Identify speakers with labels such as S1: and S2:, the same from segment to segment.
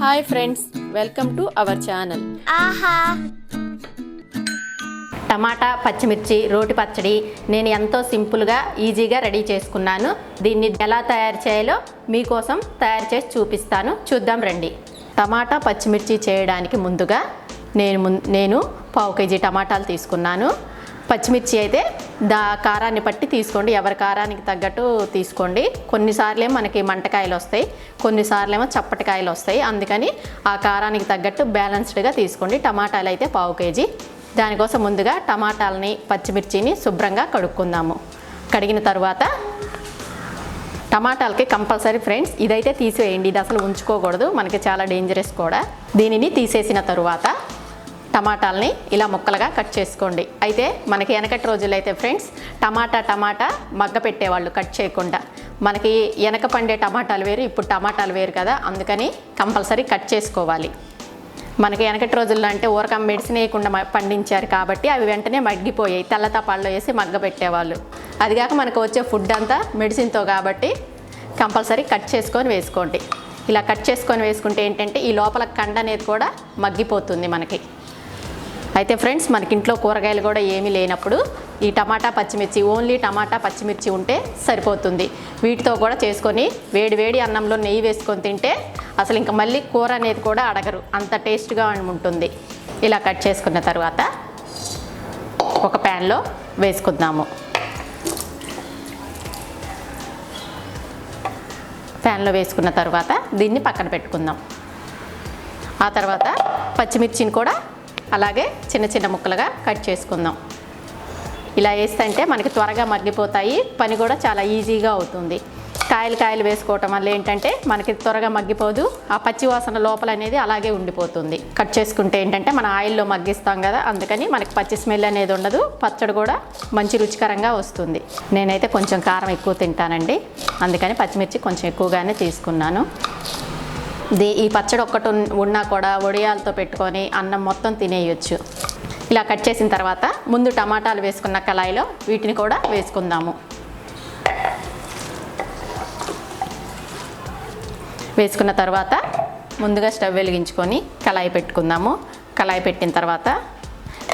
S1: Hi friends, welcome to our channel.
S2: ఆహా.
S1: టమాటా పచ్చిమిర్చి రోటి పచ్చడి నేను ఎంతో సింపుల్గా ఈజీగా రెడీ చేసుకున్నాను. దీన్ని ఎలా తయారు చేయాలో మీకోసం తయారు చేసి చూపిస్తాను. చూద్దాం రండి. టమాటా పచ్చిమిర్చి చేయడానికి ముందుగా నేను పావు కేజీ టమాటాలు తీసుకున్నాను. పచ్చిమిర్చి అయితే కారాన్ని బట్టి తీసుకోండి, ఎవరి కారానికి తగ్గట్టు తీసుకోండి. కొన్నిసార్లు మనకి మంటకాయలు వస్తాయి, కొన్నిసార్లు ఏమో చప్పటికాయలు వస్తాయి. అందుకని ఆ కారానికి తగ్గట్టు బ్యాలెన్స్డ్గా తీసుకోండి. టమాటాలు అయితే పావు కేజీ. దానికోసం ముందుగా టమాటాలని పచ్చిమిర్చిని శుభ్రంగా కడుక్కుందాము. కడిగిన తర్వాత టమాటాలకి కంపల్సరీ ఫ్రెండ్స్ ఇదైతే తీసివేయండి, ఇది అసలు ఉంచుకోకూడదు, మనకి చాలా డేంజరస్ కూడా. దీనిని తీసేసిన తరువాత టమాటాలని ఇలా ముక్కలుగా కట్ చేసుకోండి. అయితే మనకి వెనకటి రోజుల్లో అయితే ఫ్రెండ్స్ టమాటా మగ్గ పెట్టేవాళ్ళు కట్ చేయకుండా. మనకి వెనక పండే టమాటాలు వేరు, ఇప్పుడు టమాటాలు వేరు కదా, అందుకని కంపల్సరీ కట్ చేసుకోవాలి. మనకి వెనకటి రోజుల్లో అంటే ఊరకం మెడిసిన్ వేయకుండా పండించారు కాబట్టి అవి వెంటనే మగ్గిపోయాయి, తెల్ల తపాల్లో వేసి మగ్గ పెట్టేవాళ్ళు. అదిగాక మనకు వచ్చే ఫుడ్ అంతా మెడిసిన్తో కాబట్టి కంపల్సరీ కట్ చేసుకొని వేసుకోండి. ఇలా కట్ చేసుకొని వేసుకుంటే ఏంటంటే ఈ లోపల కండ అనేది కూడా మగ్గిపోతుంది మనకి. అయితే ఫ్రెండ్స్ మనకి ఇంట్లో కూరగాయలు కూడా ఏమీ లేనప్పుడు ఈ టమాటా పచ్చిమిర్చి, ఓన్లీ టమాటా పచ్చిమిర్చి ఉంటే సరిపోతుంది. వీటితో కూడా చేసుకొని వేడి అన్నంలో నెయ్యి వేసుకొని తింటే అసలు ఇంకా మళ్ళీ కూర అనేది కూడా అడగరు, అంత టేస్ట్గా ఉంటుంది. ఇలా కట్ చేసుకున్న తర్వాత ఒక ప్యాన్లో వేసుకుందాము. ప్యాన్లో వేసుకున్న తర్వాత దీన్ని పక్కన పెట్టుకుందాం. ఆ తర్వాత పచ్చిమిర్చిని కూడా అలాగే చిన్న ముక్కలుగా కట్ చేసుకుందాం. ఇలా వేస్తే మనకి త్వరగా మగ్గిపోతాయి, పని కూడా చాలా ఈజీగా అవుతుంది. కాయలు వేసుకోవటం వల్ల ఏంటంటే మనకి త్వరగా మగ్గిపోదు, ఆ పచ్చి వాసన లోపల అనేది అలాగే ఉండిపోతుంది. కట్ చేసుకుంటే ఏంటంటే మన ఆయిల్లో మగ్గిస్తాం కదా, అందుకని మనకి పచ్చి స్మెల్ అనేది ఉండదు, పచ్చడి కూడా మంచి రుచికరంగా వస్తుంది. నేనైతే కొంచెం కారం ఎక్కువ తింటానండి, అందుకని పచ్చిమిర్చి కొంచెం ఎక్కువగానే తీసుకున్నాను. ఈ పచ్చడి ఒక్కటి ఉన్నా కూడా వడియాలతో పెట్టుకొని అన్నం మొత్తం తినేయచ్చు. ఇలా కట్ చేసిన తర్వాత ముందు టమాటాలు వేసుకున్న కళాయిలో వీటిని కూడా వేసుకుందాము. వేసుకున్న తర్వాత ముందుగా స్టవ్ వెలిగించుకొని కళాయి పెట్టుకుందాము. కళాయి పెట్టిన తర్వాత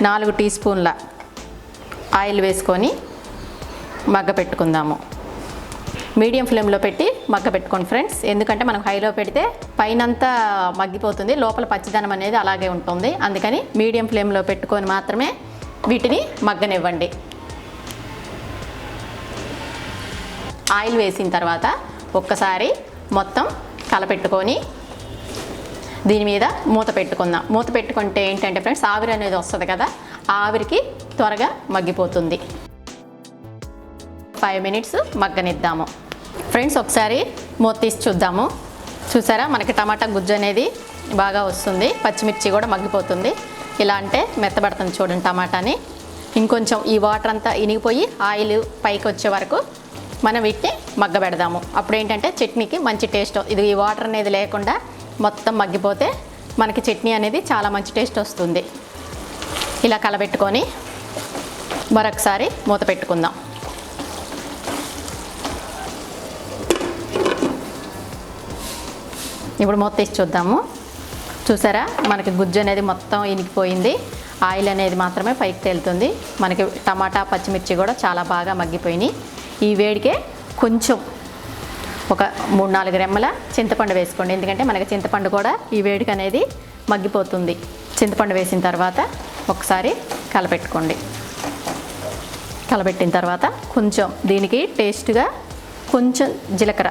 S1: 4 టీ స్పూన్ల ఆయిల్ వేసుకొని మగ్గ పెట్టుకుందాము. మీడియం ఫ్లేమ్లో పెట్టి మగ్గ పెట్టుకోండి ఫ్రెండ్స్, ఎందుకంటే మనం హైలో పెడితే పైనంతా మగ్గిపోతుంది, లోపల పచ్చిదనం అనేది అలాగే ఉంటుంది. అందుకని మీడియం ఫ్లేమ్లో పెట్టుకొని మాత్రమే వీటిని మగ్గనివ్వండి. ఆయిల్ వేసిన తర్వాత ఒక్కసారి మొత్తం కలపెట్టుకొని దీని మీద మూత పెట్టుకుందాం. మూత పెట్టుకుంటే ఏంటంటే ఫ్రెండ్స్ ఆవిరి అనేది వస్తుంది కదా, ఆ ఆవిరికి త్వరగా మగ్గిపోతుంది. 5 మినిట్స్ మగ్గనిద్దాము. ఫ్రెండ్స్ ఒకసారి మూత తీసి చూద్దాము. చూసారా మనకి టమాటా గుజ్జు అనేది బాగా వస్తుంది, పచ్చిమిర్చి కూడా మగ్గిపోతుంది. ఇలా అంటే మెత్తబడుతుంది చూడండి టమాటాని. ఇంకొంచెం ఈ వాటర్ అంతా ఇనిగిపోయి ఆయిల్ పైకి వచ్చే వరకు మనం వీటిని మగ్గబెడదాము. అప్పుడు ఏంటంటే చట్నీకి మంచి టేస్ట్. ఇది ఈ వాటర్ అనేది లేకుండా మొత్తం మగ్గిపోతే మనకి చట్నీ అనేది చాలా మంచి టేస్ట్ వస్తుంది. ఇలా కలబెట్టుకొని మరొకసారి మూత పెట్టుకుందాం. ఇప్పుడు మూత తీసి చూద్దాము. చూసారా మనకి గుజ్జు అనేది మొత్తం ఇనికిపోయింది, ఆయిల్ అనేది మాత్రమే పైకి తేలుతుంది. మనకి టమాటా పచ్చిమిర్చి కూడా చాలా బాగా మగ్గిపోయినాయి. ఈ వేడికే కొంచెం ఒక 3-4 రెమ్మల చింతపండు వేసుకోండి, ఎందుకంటే మనకి చింతపండు కూడా ఈ వేడికి అనేది మగ్గిపోతుంది. చింతపండు వేసిన తర్వాత ఒకసారి కలపెట్టుకోండి. కలపెట్టిన తర్వాత కొంచెం దీనికి టేస్ట్గా కొంచెం జీలకర్ర,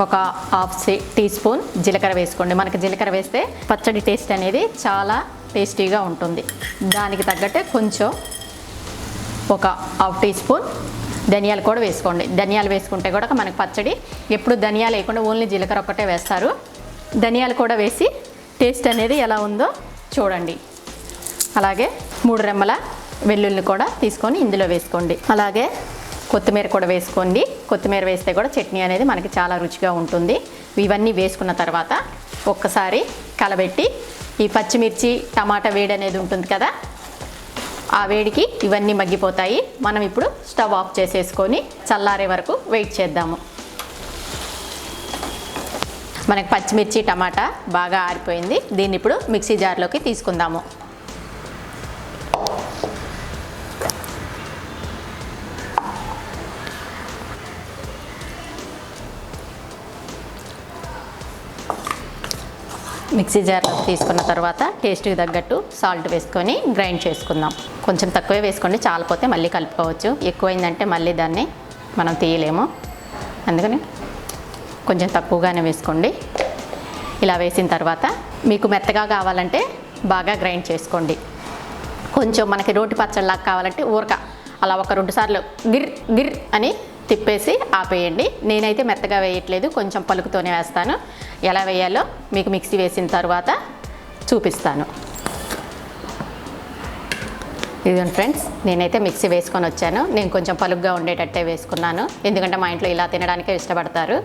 S1: ఒక 1/2 టీ స్పూన్ జీలకర్ర వేసుకోండి. మనకి జీలకర్ర వేస్తే పచ్చడి టేస్ట్ అనేది చాలా టేస్టీగా ఉంటుంది. దానికి తగ్గట్టే కొంచెం ఒక 1/2 టీ స్పూన్ ధనియాలు కూడా వేసుకోండి. ధనియాలు వేసుకుంటే కూడా మనకి పచ్చడి ఎప్పుడు ధనియాలు వేయకుండా ఓన్లీ జీలకర్ర ఒక్కటే వేస్తారు. ధనియాలు కూడా వేసి టేస్ట్ అనేది ఎలా ఉందో చూడండి. అలాగే 3 రెమ్మల వెల్లుల్లి కూడా తీసుకొని ఇందులో వేసుకోండి. అలాగే కొత్తిమీర కూడా వేసుకోండి. కొత్తిమీర వేస్తే కూడా చట్నీ అనేది మనకి చాలా రుచిగా ఉంటుంది. ఇవన్నీ వేసుకున్న తర్వాత ఒక్కసారి కలబెట్టి ఈ పచ్చిమిర్చి టమాటా వేడి అనేది ఉంటుంది కదా, ఆ వేడికి ఇవన్నీ మగ్గిపోతాయి. మనం ఇప్పుడు స్టవ్ ఆఫ్ చేసేసుకొని చల్లారే వరకు వెయిట్ చేద్దాము. మనకి పచ్చిమిర్చి టమాటా బాగా ఆరిపోయింది. దీన్ని ఇప్పుడు మిక్సీ జార్లోకి తీసుకుందాము. మిక్సీ జార్లో తీసుకున్న తర్వాత టేస్ట్కి తగ్గట్టు సాల్ట్ వేసుకొని గ్రైండ్ చేసుకుందాం. కొంచెం తక్కువే వేసుకోండి, చాలిపోతే మళ్ళీ కలుపుకోవచ్చు. ఎక్కువైందంటే మళ్ళీ దాన్ని మనం తీయలేము, అందుకని కొంచెం తక్కువగానే వేసుకోండి. ఇలా వేసిన తర్వాత మీకు మెత్తగా కావాలంటే బాగా గ్రైండ్ చేసుకోండి. కొంచెం మనకి రోటి పచ్చడిలాగా కావాలంటే ఊరక అలా ఒక 2 సార్లు గిర్ గిర్ అని తిప్పేసి ఆపేయండి. నేనైతే మెత్తగా వేయట్లేదు, కొంచెం పలుకుతోనే వేస్తాను. ఎలా వేయాలో మీకు మిక్సీ వేసిన తర్వాత చూపిస్తాను. ఇదిగోండి ఫ్రెండ్స్, నేనైతే మిక్సీ వేసుకొని వచ్చాను. నేను కొంచెం పలుగ్గా ఉండేటట్టే వేసుకున్నాను, ఎందుకంటే మా ఇంట్లో ఇలా తినడానికే ఇష్టపడతారు.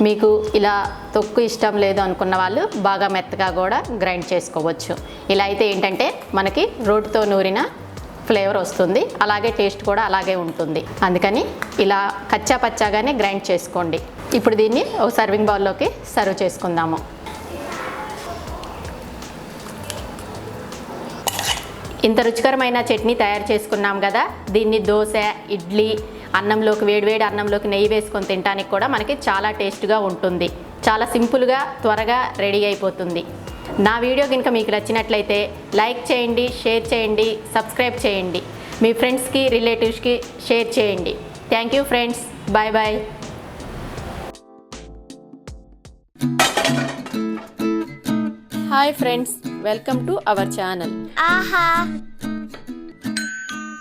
S1: మీకు ఇలా తొక్కు ఇష్టం లేదు అనుకున్న వాళ్ళు బాగా మెత్తగా కూడా గ్రైండ్ చేసుకోవచ్చు. ఇలా అయితే ఏంటంటే మనకి రోటితో నూరిన ఫ్లేవర్ వస్తుంది, అలాగే టేస్ట్ కూడా అలాగే ఉంటుంది. అందుకని ఇలా కచ్చా పచ్చాగానే గ్రైండ్ చేసుకోండి. ఇప్పుడు దీన్ని ఒక సర్వింగ్ బౌల్లోకి సర్వ్ చేసుకుందాము. ఇంత రుచికరమైన చట్నీ తయారు చేసుకున్నాం కదా, దీన్ని దోశ, ఇడ్లీ, అన్నంలోకి వేడివేడి అన్నంలోకి నెయ్యి వేసుకొని తినడానికి కూడా మనకి చాలా టేస్ట్గా ఉంటుంది. చాలా సింపుల్గా త్వరగా రెడీ అయిపోతుంది. నా వీడియో కనుక మీకు నచ్చినట్లయితే లైక్ చేయండి, షేర్ చేయండి, సబ్స్క్రైబ్ చేయండి. మీ ఫ్రెండ్స్కి, రిలేటివ్స్కి షేర్ చేయండి. Thank you friends, bye bye. Hi friends, welcome to our channel.
S2: ఆహా.